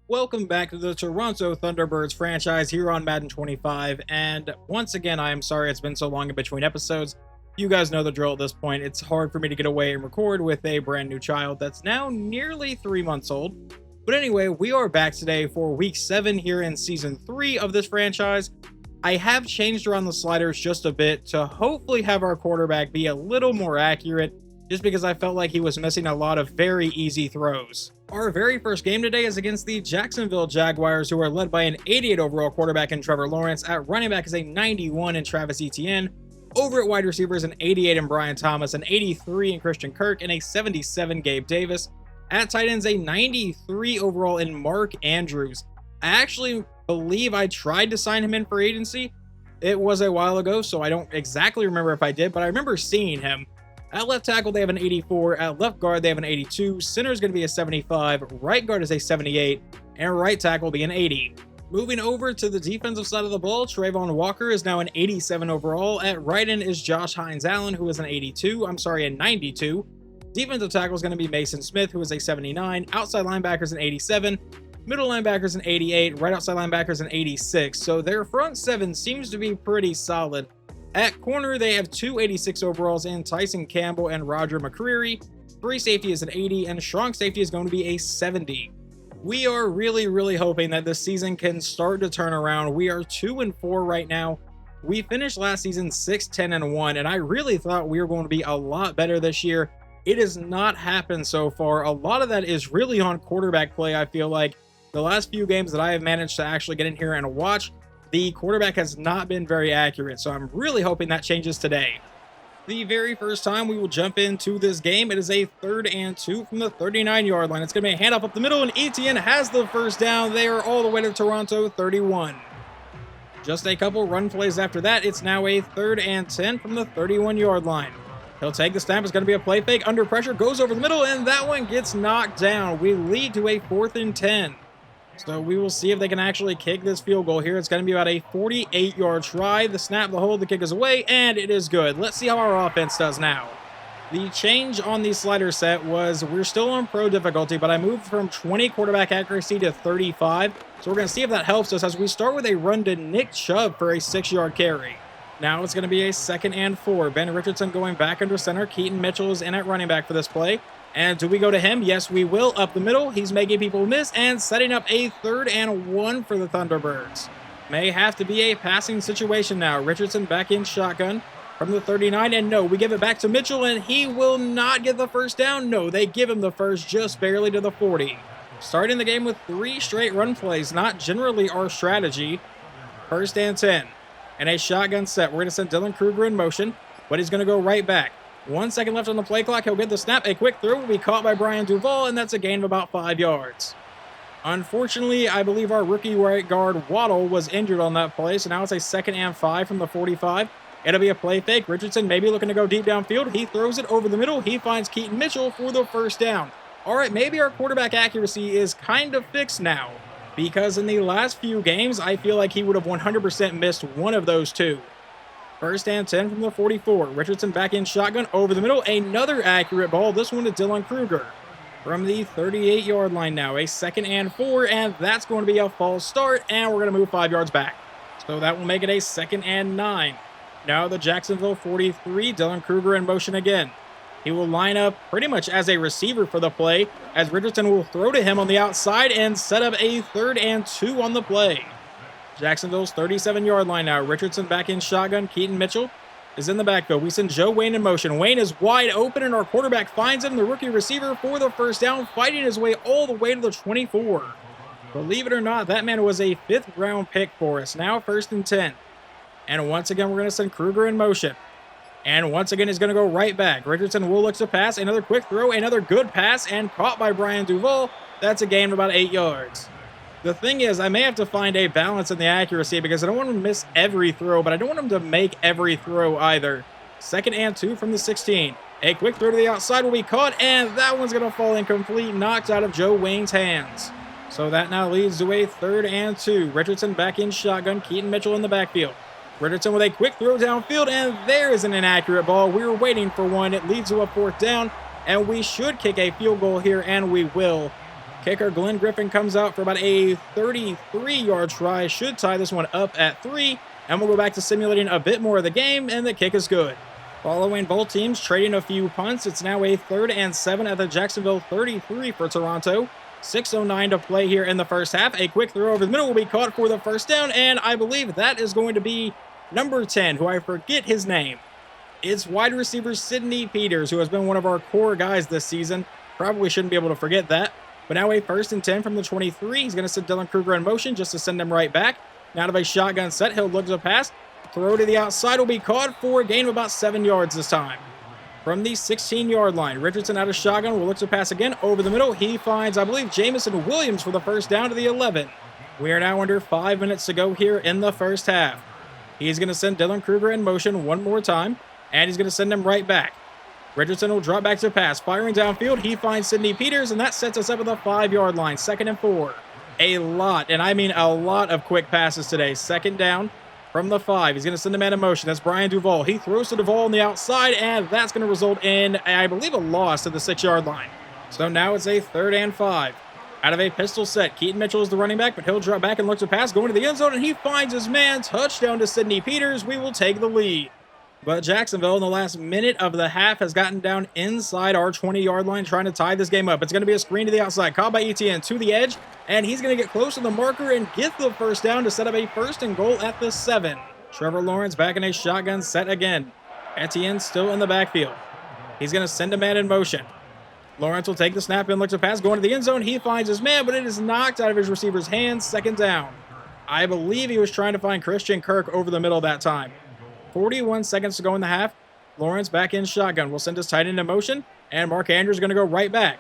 Welcome back to the Toronto Thunderbirds franchise here on Madden 25, and once again, I am sorry it's been so long in between episodes. You guys know the drill at this point. It's hard for me to get away and record with a brand new child that's now nearly 3 months old. But anyway, we are back today for Week 7 here in Season 3 of this franchise. I have changed around the sliders just a bit to hopefully have our quarterback be a little more accurate, just because I felt like he was missing a lot of very easy throws. Our very first game today is against the Jacksonville Jaguars, who are led by an 88 overall quarterback in Trevor Lawrence. At running back is a 91 in Travis Etienne. Over at wide receivers, an 88 in Brian Thomas, an 83 in Christian Kirk, and a 77 Gabe Davis. At tight ends, a 93 overall in Mark Andrews. I actually believe I tried to sign him in for agency. It was a while ago, so I don't exactly remember if I did, but I remember seeing him. At left tackle, they have an 84. At left guard, they have an 82. Center is going to be a 75. Right guard is a 78. And right tackle will be an 80. Moving over to the defensive side of the ball, Trayvon Walker is now an 87 overall. At right end is Josh Hines-Allen, who is an 92. Defensive tackle is going to be Mason Smith, who is a 79. Outside linebacker is an 87. Middle linebacker is an 88. Right outside linebacker is an 86. So their front seven seems to be pretty solid. At corner, they have two 86 overalls in Tyson Campbell and Roger McCreary. Free safety is an 80, and strong safety is going to be a 70. We are really hoping that this season can start to turn around. We are 2-4 right now. We finished last season 6-10-1, and I really thought we were going to be a lot better this year. It has not happened so far. A lot of that is really on quarterback play, I feel like. The last few games that I have managed to actually get in here and watch, the quarterback has not been very accurate, so I'm really hoping that changes today. The very first time we will jump into this game, it is a 3rd and 2 from the 39-yard line. It's going to be a handoff up the middle, and Etienne has the first down. They are all the way to Toronto 31. Just a couple run plays after that, it's now a 3rd and 10 from the 31-yard line. He'll take the snap. It's going to be a play fake under pressure, goes over the middle, and that one gets knocked down. We lead to a 4th and 10. So we will see if they can actually kick this field goal here. It's going to be about a 48-yard try. The snap, the hold, the kick is away, and it is good. Let's see how our offense does now. The change on the slider set was we're still on pro difficulty, but I moved from 20 quarterback accuracy to 35. So we're going to see if that helps us as we start with a run to Nick Chubb for a 6-yard carry. Now it's going to be a 2nd and 4. Ben Richardson going back under center. Keaton Mitchell is in at running back for this play. And do we go to him? Yes, we will. Up the middle. He's making people miss and setting up a 3rd and 1 for the Thunderbirds. May have to be a passing situation now. Richardson back in shotgun from the 39. And no, we give it back to Mitchell, and he will not get the first down. No, they give him the first just barely to the 40. Starting the game with 3 straight run plays. Not generally our strategy. 1st and 10. And a shotgun set. We're going to send Dylan Kruger in motion, but he's going to go right back. 1 second left on the play clock. He'll get the snap. A quick throw will be caught by Brian Duvall, and that's a gain of about 5 yards. Unfortunately, I believe our rookie right guard Waddle was injured on that play, so now it's a 2nd and 5 from the 45. It'll be a play fake. Richardson maybe looking to go deep downfield. He throws it over the middle. He finds Keaton Mitchell for the first down. All right, maybe our quarterback accuracy is kind of fixed now, because in the last few games, I feel like he would have 100% missed one of those two. 1st and 10 from the 44. Richardson back in shotgun over the middle. Another accurate ball. This one to Dylan Kruger. From the 38-yard line now. A 2nd and 4, and that's going to be a false start, and we're going to move 5 yards back. So that will make it a 2nd and 9. Now the Jacksonville 43. Dylan Kruger in motion again. He will line up pretty much as a receiver for the play, as Richardson will throw to him on the outside and set up a 3rd and 2 on the play. Jacksonville's 37-yard line now. Richardson back in shotgun. Keaton Mitchell is in the backfield. We send Joe Wayne in motion. Wayne is wide open, and our quarterback finds him, the rookie receiver, for the first down, fighting his way all the way to the 24. Believe it or not, that man was a 5th-round pick for us. Now 1st and 10. And once again, we're going to send Kruger in motion. And once again, he's going to go right back. Richardson will look to pass. Another quick throw, another good pass, and caught by Brian Duvall. That's a gain of about 8 yards. The thing is, I may have to find a balance in the accuracy because I don't want him to miss every throw, but I don't want him to make every throw either. 2nd and 2 from the 16. A quick throw to the outside will be caught, and that one's going to fall incomplete, knocked out of Joe Wayne's hands. So that now leads to a 3rd and 2. Richardson back in shotgun. Keaton Mitchell in the backfield. Richardson with a quick throw downfield, and there is an inaccurate ball. We were waiting for one. It leads to a 4th down, and we should kick a field goal here, and we will. Kicker Glenn Griffin comes out for about a 33-yard try. Should tie this one up at 3. And we'll go back to simulating a bit more of the game, and the kick is good. Following both teams trading a few punts, it's now a 3rd and 7 at the Jacksonville 33 for Toronto. 6:09 to play here in the first half. A quick throw over the middle will be caught for the first down, and I believe that is going to be number 10, who I forget his name. It's wide receiver Sidney Peters, who has been one of our core guys this season. Probably shouldn't be able to forget that. But now a 1st and 10 from the 23. He's going to send Dylan Kruger in motion just to send him right back. Now out of a shotgun set, he'll look to pass. Throw to the outside will be caught for a gain of about 7 yards this time. From the 16-yard line, Richardson out of shotgun will look to pass again over the middle. He finds, I believe, Jamison Williams for the first down to the 11. We are now under 5 minutes to go here in the first half. He's going to send Dylan Kruger in motion one more time, and he's going to send him right back. Richardson will drop back to pass. Firing downfield, he finds Sidney Peters, and that sets us up at the 5-yard line. 2nd and 4. A lot, and I mean a lot of quick passes today. 2nd down from the 5. He's going to send a man in motion. That's Brian Duvall. He throws to Duvall on the outside, and that's going to result in, I believe, a loss at the 6-yard line. So now it's a 3rd and 5. Out of a pistol set, Keaton Mitchell is the running back, but he'll drop back and look to pass, going to the end zone, and he finds his man. Touchdown to Sidney Peters. We will take the lead. But Jacksonville, in the last minute of the half, has gotten down inside our 20-yard line trying to tie this game up. It's going to be a screen to the outside. Caught by Etienne to the edge, and he's going to get close to the marker and get the first down to set up a 1st and goal at the 7. Trevor Lawrence back in a shotgun set again. Etienne still in the backfield. He's going to send a man in motion. Lawrence will take the snap and look to pass. Going to the end zone, he finds his man, but it is knocked out of his receiver's hands. 2nd down. I believe he was trying to find Christian Kirk over the middle that time. 41 seconds to go in the half. Lawrence back in shotgun. We'll send his tight end in motion, and Mark Andrews is going to go right back.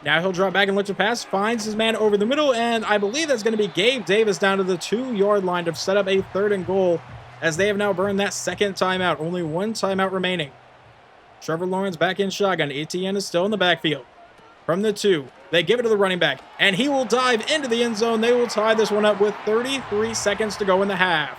Now he'll drop back and look to pass, finds his man over the middle, and I believe that's going to be Gabe Davis down to the 2-yard line to set up a 3rd and goal, as they have now burned that 2nd timeout. Only 1 timeout remaining. Trevor Lawrence back in shotgun. Etienne is still in the backfield. From the 2, they give it to the running back, and he will dive into the end zone. They will tie this one up with 33 seconds to go in the half.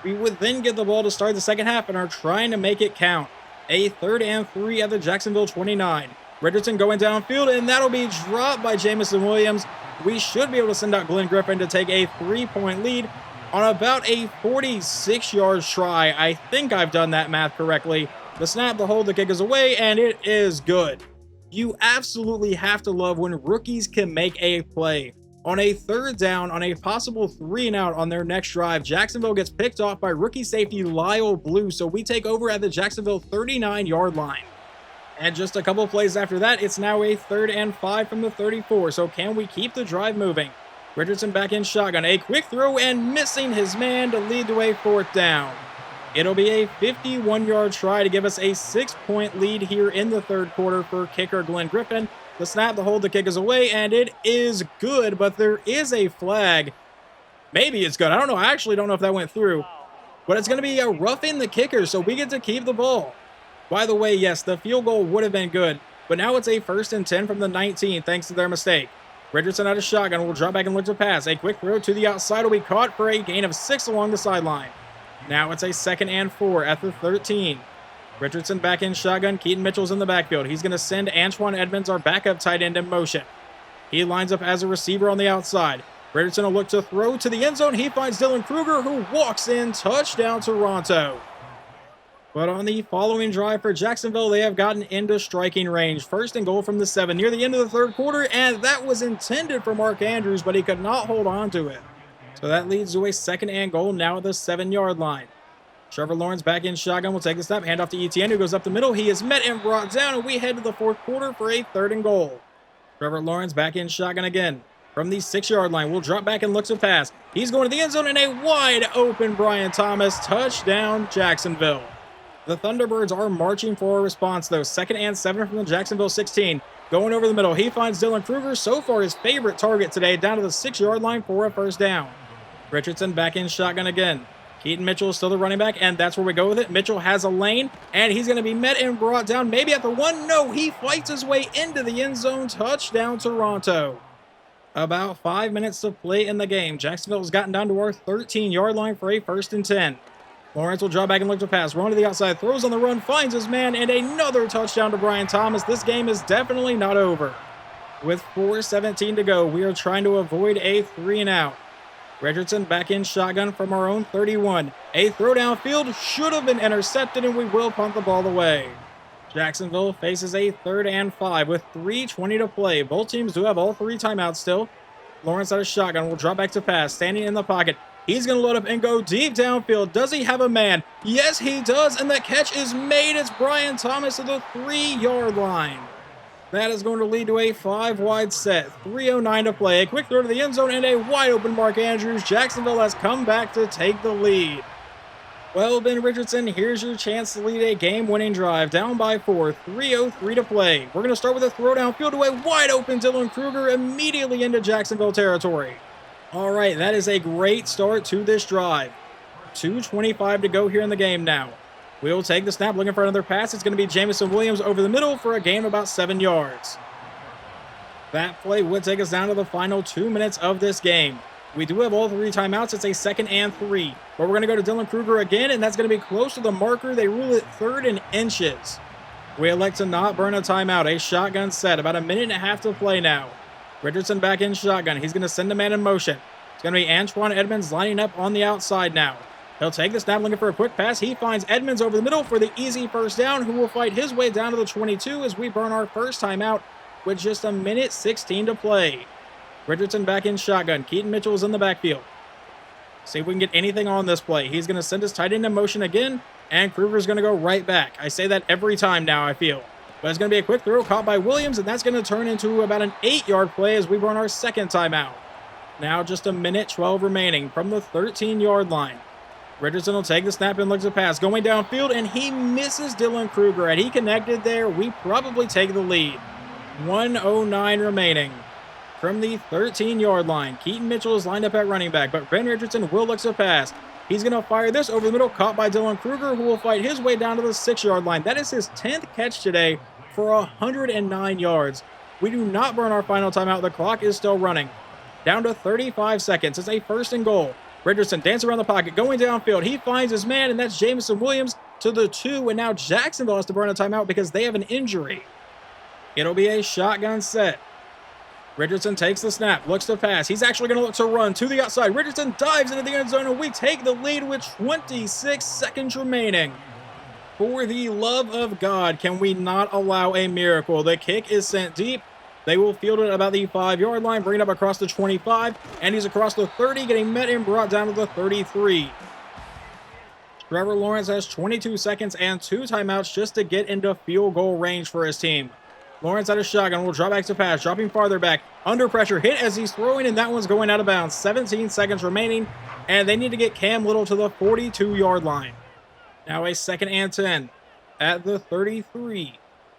We would then get the ball to start the second half and are trying to make it count. A 3rd and 3 at the Jacksonville 29. Richardson going downfield, and that'll be dropped by Jamison Williams. We should be able to send out Glenn Griffin to take a 3-point lead on about a 46-yard try. I think I've done that math correctly. The snap, the hold, the kick is away, and it is good. You absolutely have to love when rookies can make a play. On a 3rd down, on a possible 3-and-out on their next drive, Jacksonville gets picked off by rookie safety Lyle Blue, so we take over at the Jacksonville 39-yard line. And just a couple plays after that, it's now a 3rd and 5 from the 34, so can we keep the drive moving? Richardson back in shotgun, a quick throw and missing his man to lead to a 4th down. It'll be a 51-yard try to give us a 6-point lead here in the 3rd quarter for kicker Glenn Griffin. The snap, the hold, the kick is away, and it is good, but there is a flag. Maybe it's good. I don't know. I actually don't know if that went through. But it's going to be a roughing the kicker, so we get to keep the ball. By the way, yes, the field goal would have been good, but now it's a 1st and 10 from the 19 thanks to their mistake. Richardson out of shotgun will drop back and look to pass. A quick throw to the outside will be caught for a gain of 6 along the sideline. Now it's a 2nd and 4 at the 13. Richardson back in shotgun. Keaton Mitchell's in the backfield. He's going to send Antoine Edmonds, our backup tight end, in motion. He lines up as a receiver on the outside. Richardson will look to throw to the end zone. He finds Dylan Kruger, who walks in. Touchdown, Toronto. But on the following drive for Jacksonville, they have gotten into striking range. 1st and goal from the 7 near the end of the 3rd quarter, and that was intended for Mark Andrews, but he could not hold on to it. So that leads to a 2nd and goal now at the 7-yard line. Trevor Lawrence back in shotgun will take the snap, hand off to Etienne, who goes up the middle. He is met and brought down, and we head to the 4th quarter for a 3rd and goal. Trevor Lawrence back in shotgun again. From the 6-yard line, we'll drop back and look to pass. He's going to the end zone, and a wide open Brian Thomas. Touchdown, Jacksonville. The Thunderbirds are marching for a response, though. 2nd and 7 from the Jacksonville 16. Going over the middle, he finds Dylan Kruger, so far his favorite target today, down to the 6-yard line for a 1st down. Richardson back in shotgun again. Keaton Mitchell is still the running back, and that's where we go with it. Mitchell has a lane, and he's going to be met and brought down, maybe at the 1. No, he fights his way into the end zone. Touchdown, Toronto. About 5 minutes to play in the game. Jacksonville has gotten down to our 13-yard line for a 1st and 10. Lawrence will drop back and look to pass. Run to the outside, throws on the run, finds his man, and another touchdown to Brian Thomas. This game is definitely not over. With 4:17 to go, we are trying to avoid a 3-and-out. Richardson back in shotgun from our own 31. A throw downfield should have been intercepted, and we will punt the ball away. Jacksonville faces a 3rd and 5 with 3:20 to play. Both teams do have all 3 timeouts still. Lawrence out of shotgun will drop back to pass, standing in the pocket. He's going to load up and go deep downfield. Does he have a man? Yes, he does, and the catch is made. It's Brian Thomas to the 3-yard line. That is going to lead to a 5-wide set. 3:09 to play. A quick throw to the end zone and a wide-open Mark Andrews. Jacksonville has come back to take the lead. Well, Ben Richardson, here's your chance to lead a game-winning drive. Down by 4. 3:03 to play. We're going to start with a throw downfield to a wide-open Dylan Kruger immediately into Jacksonville territory. All right, that is a great start to this drive. 2:25 to go here in the game now. We'll take the snap, looking for another pass. It's going to be Jamison Williams over the middle for a gain of about 7 yards. That play would take us down to the final 2 minutes of this game. We do have all 3 timeouts. It's a 2nd and 3. But we're going to go to Dylan Kruger again, and that's going to be close to the marker. They rule it 3rd and inches. We elect to not burn a timeout. A shotgun set. About a minute and a half to play now. Richardson back in shotgun. He's going to send a man in motion. It's going to be Antoine Edmonds lining up on the outside now. He'll take the snap, looking for a quick pass. He finds Edmonds over the middle for the easy first down, who will fight his way down to the 22 as we burn our first timeout with just a minute 16 to play. Richardson back in shotgun. Keaton Mitchell is in the backfield. See if we can get anything on this play. He's going to send his tight end in motion again, and Kruger's going to go right back. I say that every time now, I feel. But it's going to be a quick throw caught by Williams, and that's going to turn into about an 8-yard play as we burn our second timeout. Now just a minute 12 remaining from the 13-yard line. Richardson will take the snap and looks to pass. Going downfield, and he misses Dylan Kruger. Had he connected there, we probably take the lead. 1:09 remaining. From the 13-yard line, Keaton Mitchell is lined up at running back, but Ben Richardson will look to pass. He's going to fire this over the middle, caught by Dylan Kruger, who will fight his way down to the 6-yard line. That is his 10th catch today for 109 yards. We do not burn our final timeout. The clock is still running. Down to 35 seconds. It's a 1st and goal. Richardson dances around the pocket, going downfield. He finds his man, and that's Jamison Williams to the 2, and now Jacksonville has to burn a timeout because they have an injury. It'll be a shotgun set. Richardson takes the snap, looks to pass. He's actually going to look to run to the outside. Richardson dives into the end zone, and we take the lead with 26 seconds remaining. For the love of God, can we not allow a miracle? The kick is sent deep. They will field it about the 5-yard line, bring it up across the 25, and he's across the 30, getting met and brought down to the 33. Trevor Lawrence has 22 seconds and 2 timeouts just to get into field goal range for his team. Lawrence out of shotgun will drop back to pass, dropping farther back. Under pressure, hit as he's throwing, and that one's going out of bounds. 17 seconds remaining, and they need to get Cam Little to the 42-yard line. Now a 2nd and 10 at the 33.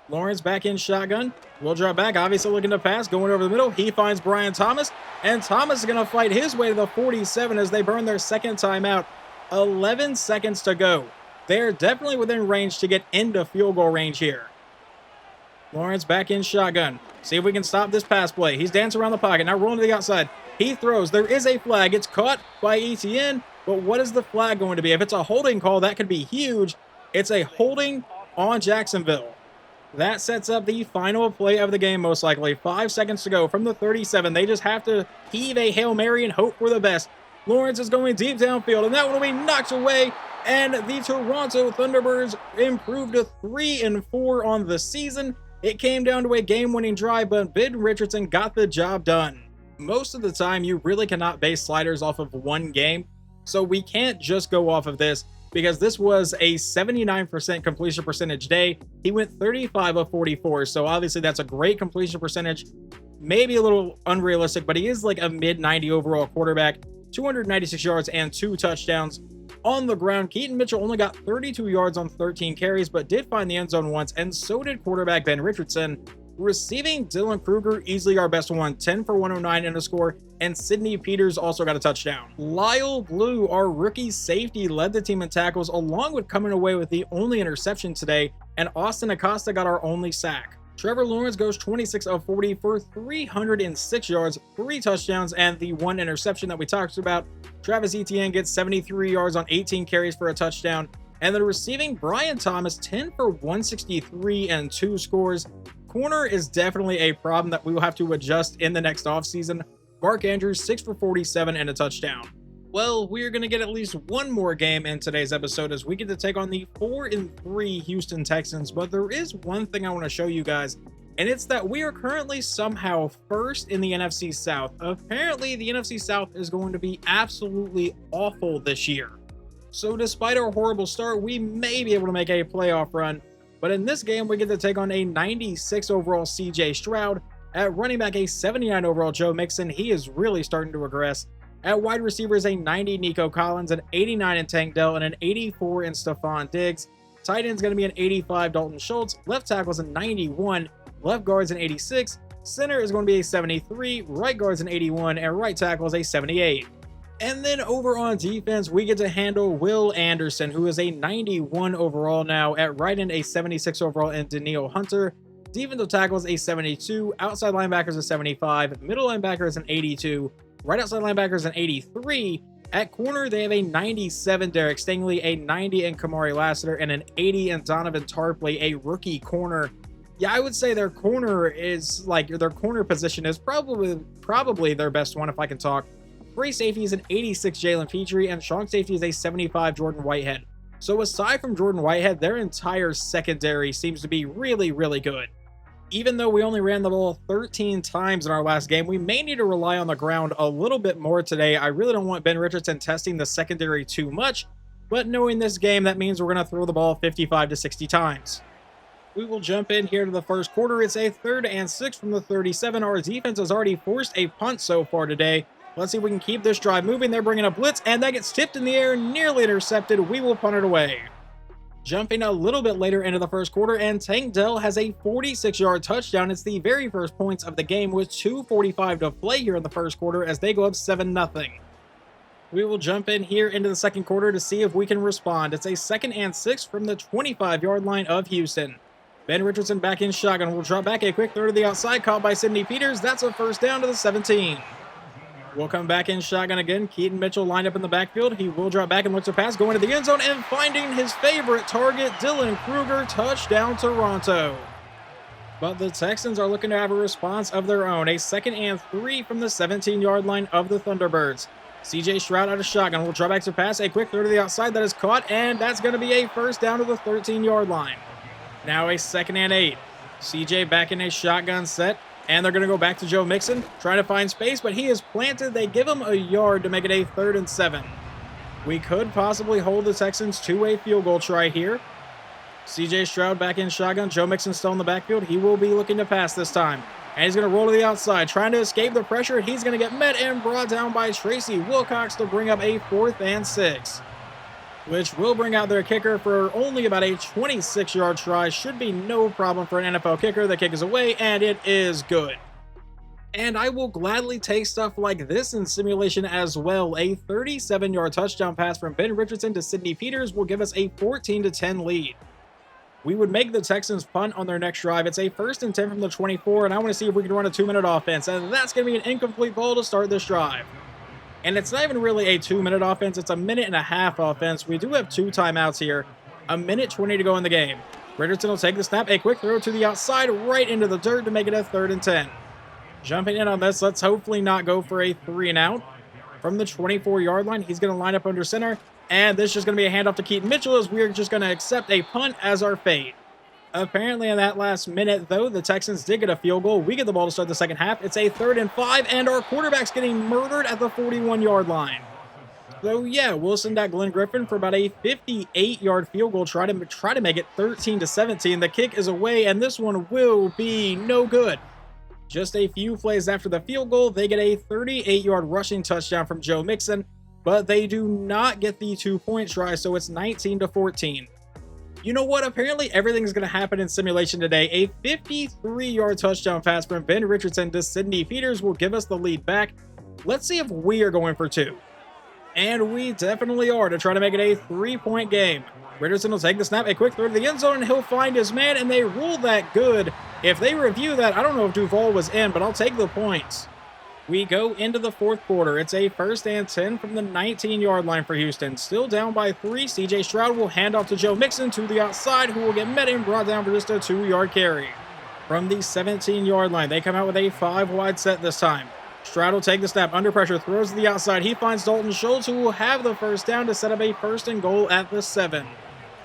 Lawrence back in shotgun. Will drop back, obviously looking to pass, going over the middle. He finds Brian Thomas, and Thomas is going to fight his way to the 47 as they burn their second timeout. 11 seconds to go. They're definitely within range to get into field goal range here. Lawrence back in shotgun. See if we can stop this pass play. He's dancing around the pocket, now rolling to the outside. He throws. There is a flag. It's caught by ETN, but what is the flag going to be? If it's a holding call, that could be huge. It's a holding on Jacksonville. That sets up the final play of the game, most likely. 5 seconds to go from the 37. They just have to heave a Hail Mary and hope for the best. Lawrence is going deep downfield, and that one will be knocked away. And the Toronto Thunderbirds improved to 3-4 on the season. It came down to a game-winning drive, but Ben Richardson got the job done. Most of the time, you really cannot base sliders off of one game, so we can't just go off of this, because this was a 79% completion percentage day. He went 35 of 44, so obviously that's a great completion percentage. Maybe a little unrealistic, but he is like a mid-90 overall quarterback. 296 yards and 2 touchdowns. On the ground, Keaton Mitchell only got 32 yards on 13 carries, but did find the end zone once, and so did quarterback Ben Richardson. Receiving, Dylan Kruger, easily our best one, 10 for 109 in a score, and Sidney Peters also got a touchdown. Lyle Blue, our rookie safety, led the team in tackles, along with coming away with the only interception today, and Austin Acosta got our only sack. Trevor Lawrence goes 26 of 40 for 306 yards, 3 touchdowns, and the 1 interception that we talked about. Travis Etienne gets 73 yards on 18 carries for a touchdown. And the receiving, Brian Thomas, 10 for 163 and 2 scores. corner is definitely a problem that we will have to adjust in the next offseason. Mark Andrews, 6 for 47 and a touchdown. Well, we're going to get at least one more game in today's episode as we get to take on the 4-3 Houston Texans, but there is one thing I want to show you guys, and it's that we are currently somehow first in the NFC South. Apparently, the NFC South is going to be absolutely awful this year. So despite our horrible start, we may be able to make a playoff run, but in this game, we get to take on a 96 overall CJ Stroud. At running back, a 79 overall Joe Mixon. He is really starting to regress. At wide receiver is a 90 Nico Collins, an 89 in Tank Dell, and an 84 in Stephon Diggs. Tight end is going to be an 85 Dalton Schultz. Left tackle is a 91. Left guard is an 86. Center is going to be a 73. Right guard is an 81. And right tackle is a 78. And then over on defense, we get to handle Will Anderson, who is a 91 overall now. At right end, a 76 overall, and Daniil Hunter. Defensive tackle is a 72. Outside linebacker is a 75. Middle linebacker is an 82. Right outside linebacker is an 83. At corner, they have a 97 Derek Stingley, a 90 in Kamari Lassiter, and an 80 in Donovan Tarpley, a rookie corner. Yeah, I would say their corner is their corner position is probably their best one if I can talk. Free safety is an 86 Jalen Petrie, and strong safety is a 75 Jordan Whitehead. So aside from Jordan Whitehead, their entire secondary seems to be really, really good. Even though we only ran the ball 13 times in our last game, we may need to rely on the ground a little bit more today. I really don't want Ben Richardson testing the secondary too much, but knowing this game, that means we're going to throw the ball 55 to 60 times. We will jump in here to the first quarter. It's a 3rd and 6 from the 37. Our defense has already forced a punt so far today. Let's see if we can keep this drive moving. They're bringing a blitz, and that gets tipped in the air, nearly intercepted. We will punt it away. Jumping a little bit later into the first quarter, and Tank Dell has a 46-yard touchdown. It's the very first points of the game with 2:45 to play here in the first quarter as they go up 7-0. We will jump in here into the second quarter to see if we can respond. It's a 2nd and 6 from the 25-yard line of Houston. Ben Richardson back in shotgun. Will drop back a quick throw to the outside, caught by Sidney Peters. That's a first down to the 17. We'll come back in shotgun again. Keaton Mitchell lined up in the backfield. He will drop back and look to pass, going to the end zone and finding his favorite target, Dylan Kruger. Touchdown, Toronto. But the Texans are looking to have a response of their own. A 2nd and 3 from the 17-yard line of the Thunderbirds. CJ Stroud out of shotgun. Will drop back to pass. A quick throw to the outside that is caught, and that's going to be a first down to the 13-yard line. Now a 2nd and 8. CJ back in a shotgun set. And they're going to go back to Joe Mixon, trying to find space, but he is planted. They give him a yard to make it a 3rd and 7. We could possibly hold the Texans to a field goal try here. CJ Stroud back in shotgun. Joe Mixon still in the backfield. He will be looking to pass this time. And he's going to roll to the outside, trying to escape the pressure. He's going to get met and brought down by Tracy Wilcox to bring up a 4th and 6. Which will bring out their kicker for only about a 26-yard try. Should be no problem for an NFL kicker. The kick is away, and it is good. And I will gladly take stuff like this in simulation as well. A 37-yard touchdown pass from Ben Richardson to Sidney Peters will give us a 14-10 lead. We would make the Texans punt on their next drive. It's a 1st and 10 from the 24, and I want to see if we can run a 2-minute offense. And that's going to be an incomplete ball to start this drive. And it's not even really a 2-minute offense. It's a 1.5-minute offense. We do have 2 timeouts here. 1:20 to go in the game. Richardson will take the snap. A quick throw to the outside, right into the dirt to make it a 3rd and 10. Jumping in on this, let's hopefully not go for a 3-and-out. From the 24-yard line, he's going to line up under center. And this is just going to be a handoff to Keaton Mitchell as we're just going to accept a punt as our fate. Apparently in that last minute, though, the Texans did get a field goal. We get the ball to start the second half. It's a 3rd and 5, and our quarterback's getting murdered at the 41-yard line. So, yeah, we'll send out Glenn Griffin for about a 58-yard field goal, try to make it 13-17. The kick is away, and this one will be no good. Just a few plays after the field goal, they get a 38-yard rushing touchdown from Joe Mixon, but they do not get the 2-point try, so it's 19-14. You know what? Apparently everything's going to happen in simulation today. A 53-yard touchdown pass from Ben Richardson to Sidney Peters will give us the lead back. Let's see if we are going for 2. And we definitely are to try to make it a 3-point game. Richardson will take the snap, a quick throw to the end zone, and he'll find his man, and they ruled that good. If they review that, I don't know if Duval was in, but I'll take the points. We go into the fourth quarter. It's a 1st and 10 from the 19-yard line for Houston. Still down by 3. CJ Stroud will hand off to Joe Mixon to the outside, who will get met and brought down for just a 2-yard carry. From the 17-yard line, they come out with a 5-wide set this time. Stroud will take the snap, under pressure, throws to the outside. He finds Dalton Schultz, who will have the first down to set up a 1st and goal at the 7.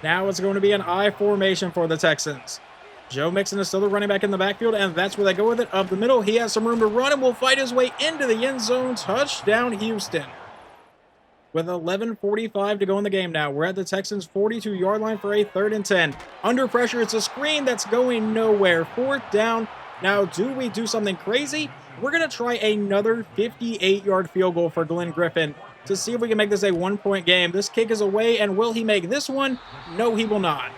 Now it's going to be an I formation for the Texans. Joe Mixon is still the running back in the backfield, and that's where they go with it. Up the middle, he has some room to run and will fight his way into the end zone. Touchdown, Houston. With 11:45 to go in the game now, we're at the Texans' 42-yard line for a 3rd and 10. Under pressure, it's a screen that's going nowhere. 4th down. Now, do we do something crazy? We're going to try another 58-yard field goal for Glenn Griffin to see if we can make this a 1-point game. This kick is away, and will he make this one? No, he will not.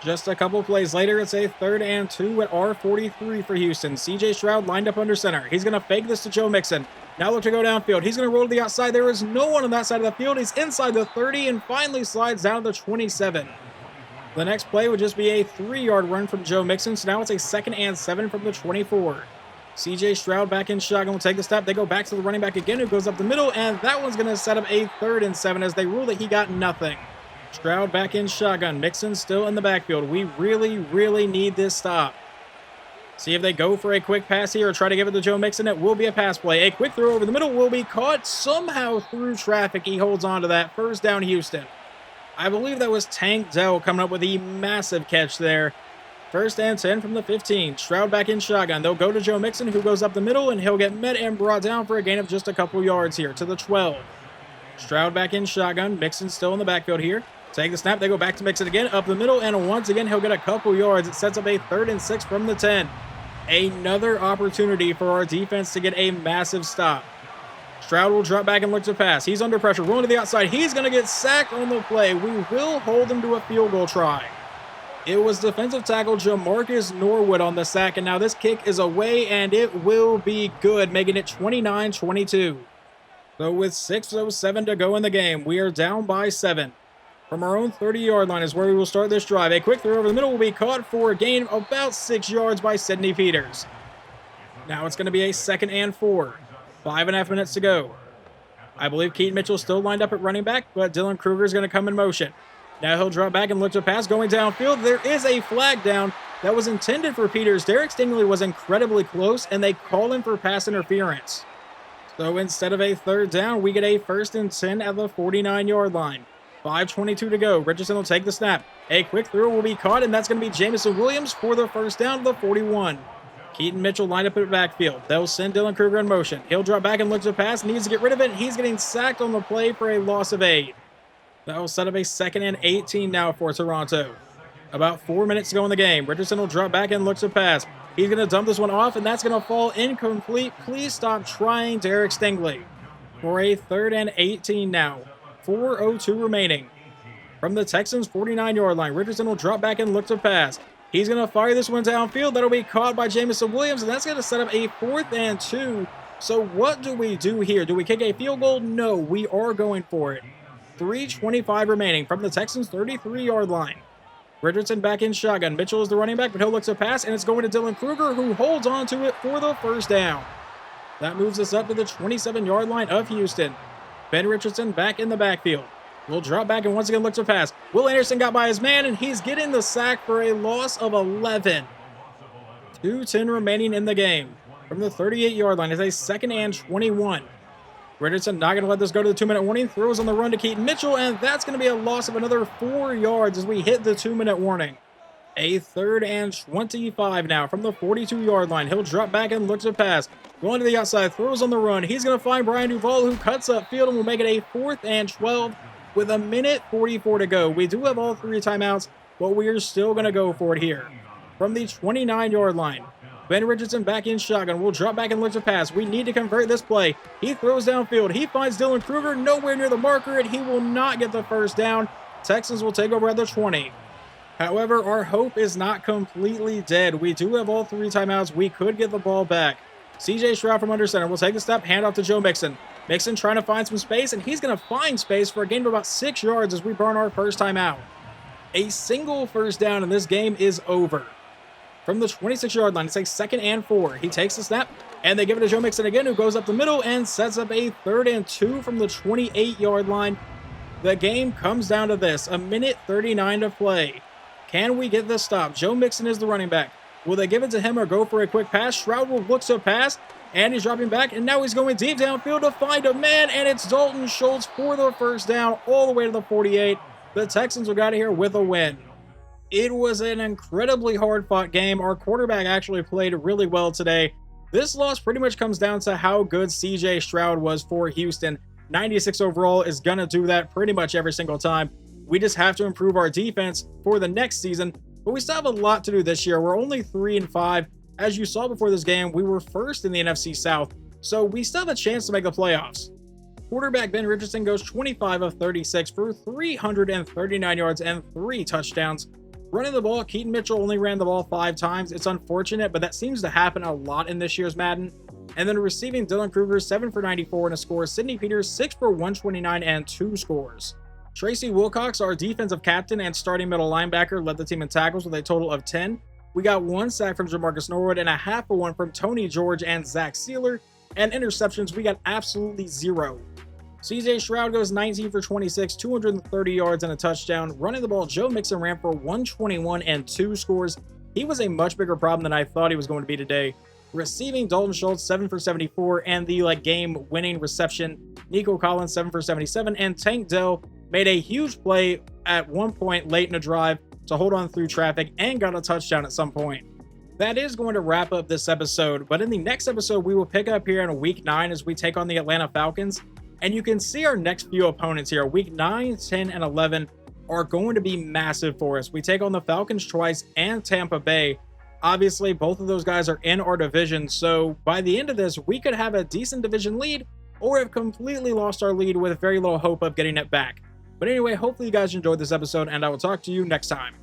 Just a couple plays later, it's a 3rd and 2 at R43 for Houston. CJ Stroud lined up under center. He's going to fake this to Joe Mixon. Now look to go downfield. He's going to roll to the outside. There is no one on that side of the field. He's inside the 30 and finally slides down to the 27. The next play would just be a 3-yard run from Joe Mixon. So now it's a 2nd and 7 from the 24. CJ Stroud back in shotgun will take the step. They go back to the running back again, who goes up the middle, and that one's going to set up a 3rd and 7 as they rule that he got nothing. Stroud back in shotgun. Mixon still in the backfield. We really need this stop. See if they go for a quick pass here or try to give it to Joe Mixon. It will be a pass play. A quick throw over the middle will be caught somehow through traffic. He holds on to that. 1st down, Houston. I believe that was Tank Dell coming up with a massive catch there. 1st and 10 from the 15. Stroud back in shotgun. They'll go to Joe Mixon, who goes up the middle, and he'll get met and brought down for a gain of just a couple yards here to the 12. Stroud back in shotgun. Mixon still in the backfield here. Take the snap. They go back to Mixon again, up the middle, and once again, he'll get a couple yards. It sets up a 3rd and 6 from the 10. Another opportunity for our defense to get a massive stop. Stroud will drop back and look to pass. He's under pressure, rolling to the outside. He's going to get sacked on the play. We will hold him to a field goal try. It was defensive tackle Jamarcus Norwood on the sack, and now this kick is away, and it will be good, making it 29-22. So with 6:07 to go in the game, we are down by 7. From our own 30-yard line is where we will start this drive. A quick throw over the middle will be caught for a gain of about 6 yards by Sidney Peters. Now it's going to be a 2nd and 4. 5.5 minutes to go. I believe Keaton Mitchell still lined up at running back, but Dylan Kruger is going to come in motion. Now he'll drop back and look to pass going downfield. There is a flag down that was intended for Peters. Derek Stingley was incredibly close, and they call him for pass interference. So instead of a 3rd down, we get a 1st and 10 at the 49-yard line. 5:22 to go. Richardson will take the snap. A quick throw will be caught, and that's going to be Jamison Williams for the 1st down to the 41. Keaton Mitchell lined up at the backfield. They'll send Dylan Kruger in motion. He'll drop back and look to pass. Needs to get rid of it. He's getting sacked on the play for a loss of 8. That will set up a 2nd and 18 now for Toronto. About 4 minutes to go in the game. Richardson will drop back and look to pass. He's going to dump this one off, and that's going to fall incomplete. Please stop trying, Derek Stingley. For a 3rd and 18 now. 4:02 remaining. From the Texans' 49-yard line, Richardson will drop back and look to pass. He's going to fire this one downfield. That'll be caught by Jamison Williams, and that's going to set up a 4th and 2. So what do we do here? Do we kick a field goal? No, we are going for it. 3:25 remaining from the Texans' 33-yard line. Richardson back in shotgun. Mitchell is the running back, but he'll look to pass, and it's going to Dylan Kruger, who holds on to it for the 1st down. That moves us up to the 27-yard line of Houston. Ben Richardson back in the backfield. Will drop back and once again look to pass. Will Anderson got by his man, and he's getting the sack for a loss of 11. 2:10 remaining in the game. From the 38-yard line is a 2nd and 21. Richardson not going to let this go to the 2-minute warning. Throws on the run to Keaton Mitchell, and that's going to be a loss of another 4 yards as we hit the 2-minute warning. A 3rd and 25 now from the 42-yard line. He'll drop back and look to pass. Going to the outside, throws on the run. He's going to find Brian Duvall, who cuts up field and will make it a 4th and 12 with 1:44 to go. We do have all 3 timeouts, but we are still going to go for it here. From the 29-yard line, Ben Richardson back in shotgun. Will drop back and look to pass. We need to convert this play. He throws downfield. He finds Dylan Kruger nowhere near the marker, and he will not get the 1st down. Texans will take over at the 20. However, our hope is not completely dead. We do have all 3 timeouts. We could get the ball back. CJ Stroud from under center will take the step, hand off to Joe Mixon. Mixon trying to find some space, and he's going to find space for a gain of about 6 yards as we burn our 1st timeout. A single 1st down in this game is over. From the 26-yard line, it's a 2nd and 4. He takes the snap, and they give it to Joe Mixon again, who goes up the middle and sets up a 3rd and 2 from the 28-yard line. The game comes down to this, 1:39 to play. Can we get this stop? Joe Mixon is the running back. Will they give it to him or go for a quick pass? Stroud will look to pass, and he's dropping back, and now he's going deep downfield to find a man, and it's Dalton Schultz for the first down all the way to the 48. The Texans will get out of here with a win. It was an incredibly hard-fought game. Our quarterback actually played really well today. This loss pretty much comes down to how good CJ Stroud was for Houston. 96 overall is going to do that pretty much every single time. We just have to improve our defense for the next season, but we still have a lot to do this year. We're only 3-5. As you saw before this game, we were first in the NFC South, so we still have a chance to make the playoffs. Quarterback Ben Richardson goes 25 of 36 for 339 yards and 3 touchdowns. Running the ball, Keaton Mitchell only ran the ball 5 times. It's unfortunate, but that seems to happen a lot in this year's Madden. And then receiving, Dylan Kruger 7 for 94 and a score. Sidney Peters 6 for 129 and 2 scores. Tracy Wilcox, our defensive captain and starting middle linebacker, led the team in tackles with a total of 10. We got 1 sack from Jamarcus Norwood and a half of 1 from Tony George and Zach Sealer. And interceptions, we got absolutely 0. CJ Stroud goes 19 for 26, 230 yards and a touchdown. Running the ball, Joe Mixon ran for 121 and 2 scores. He was a much bigger problem than I thought he was going to be today. Receiving, Dalton Schultz 7 for 74 and the game-winning reception. Nico Collins 7 for 77 and Tank Dell made a huge play at one point late in the drive to hold on through traffic and got a touchdown at some point. That is going to wrap up this episode, but in the next episode, we will pick up here in week 9 as we take on the Atlanta Falcons. And you can see our next few opponents here. Week 9, 10, and 11 are going to be massive for us. We take on the Falcons twice and Tampa Bay. Obviously, both of those guys are in our division, so by the end of this, we could have a decent division lead or have completely lost our lead with very little hope of getting it back. But anyway, hopefully you guys enjoyed this episode, and I will talk to you next time.